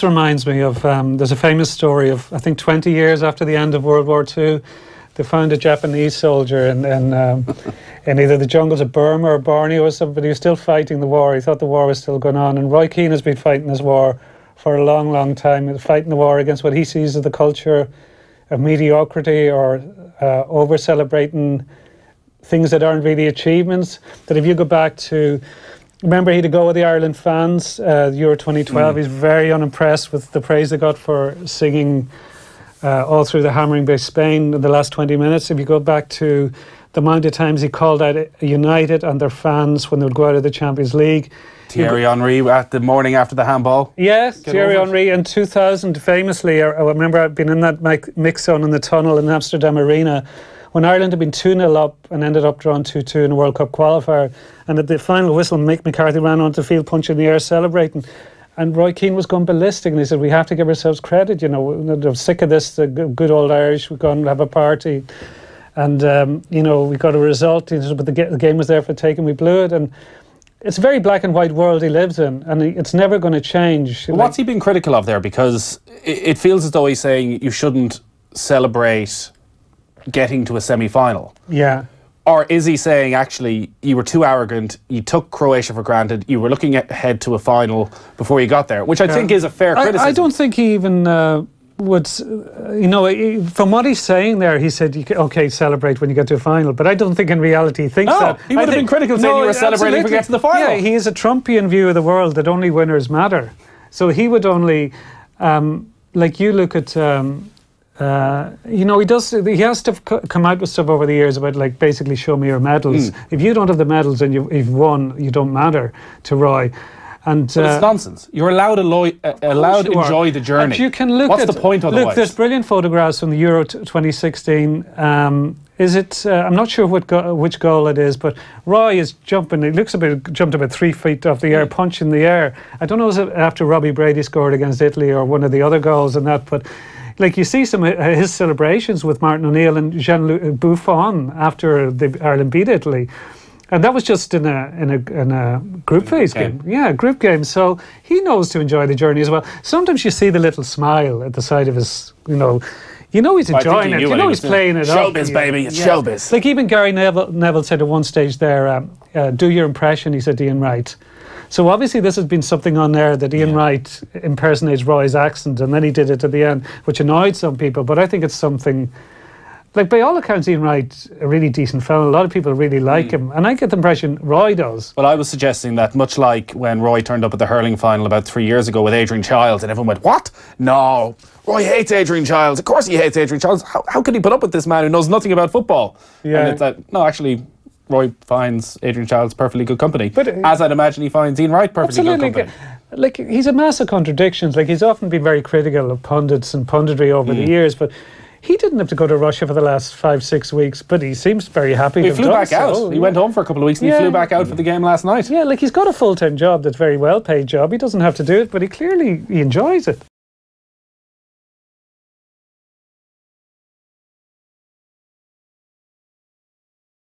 This reminds me of, there's a famous story of, I think 20 years after the end of World War II, they found a Japanese soldier in either the jungles of Burma or Borneo or something, but he was still fighting the war. He thought the war was still going on. And Roy Keane has been fighting this war for a long, long time, fighting the war against what he sees as the culture of mediocrity or over-celebrating things that aren't really achievements. That if you go back to, remember he had to go with the Ireland fans, Euro 2012, he's very unimpressed with the praise they got for singing all through the hammering by Spain in the last 20 minutes. If you go back to the amount of times he called out United and their fans when they would go out of the Champions League. Thierry Henry at the morning after the handball. Yes, Thierry Henry in 2000 famously, I remember I'd been in that mix zone in the tunnel in Amsterdam Arena when Ireland had been 2-0 up and ended up drawn 2-2 in a World Cup qualifier. And at the final whistle, Mick McCarthy ran onto the field punching the air celebrating. And Roy Keane was going ballistic, and he said, we have to give ourselves credit, you know, I'm sick of this, the good old Irish, we're going to have a party. And, you know, we got a result, but the game was there for the taking, we blew it. And it's a very black and white world he lives in, and it's never going to change. Well, what's he been critical of there? Because it feels as though he's saying you shouldn't celebrate getting to a semi-final. Yeah. Or is he saying, actually, you were too arrogant, you took Croatia for granted, you were looking ahead to a final before you got there, which I think is a fair criticism. I don't think he even would, you know, from what he's saying there, he said, okay, celebrate when you get to a final, but I don't think in reality he thinks that. He would have been critical saying you were celebrating if you get to the final. Yeah, he has a Trumpian view of the world that only winners matter. So he would only, like you look at... you know, he has to come out with stuff over the years about, like, basically show me your medals. If you don't have the medals and you've won, you don't matter to Roy. And but it's nonsense. You're allowed to enjoy the journey. And you can look What's the point otherwise? Look, there's brilliant photographs from the Euro 2016. Is it? I'm not sure which goal it is, but Roy is jumping. It looks jumped about 3 feet off the air, punching the air. I don't know, is it after Robbie Brady scored against Italy or one of the other goals and that, but. Like, you see some of his celebrations with Martin O'Neill and Gianluca Buffon after Ireland beat Italy, and that was just in a group phase game. Yeah, group game. So he knows to enjoy the journey as well. Sometimes you see the little smile at the side of his, you know he's enjoying it. You know he's playing it up. Showbiz, baby. It's showbiz. Like even Gary Neville said at one stage there, do your impression. He said to Ian Wright. So obviously this has been something on there that Ian Wright impersonates Roy's accent, and then he did it at the end, which annoyed some people. But I think it's something, like, by all accounts, Ian Wright, a really decent fellow. A lot of people really like him, and I get the impression Roy does. Well, I was suggesting that much like when Roy turned up at the hurling final about 3 years ago with Adrian Childs, and everyone went, what? No, Roy hates Adrian Childs. Of course he hates Adrian Childs. How can he put up with this man who knows nothing about football? Yeah. And it's that, no, actually... Roy finds Adrian Childs perfectly good company, but as I'd imagine he finds Ian Wright perfectly good company. Like, he's a mass of contradictions. Like, he's often been very critical of pundits and punditry over the years, but he didn't have to go to Russia for the last 5-6 weeks, but he seems very happy. He flew back out. He went home for a couple of weeks and he flew back out for the game last night. Yeah, like, he's got a full-time job that's a very well-paid job. He doesn't have to do it, but he enjoys it.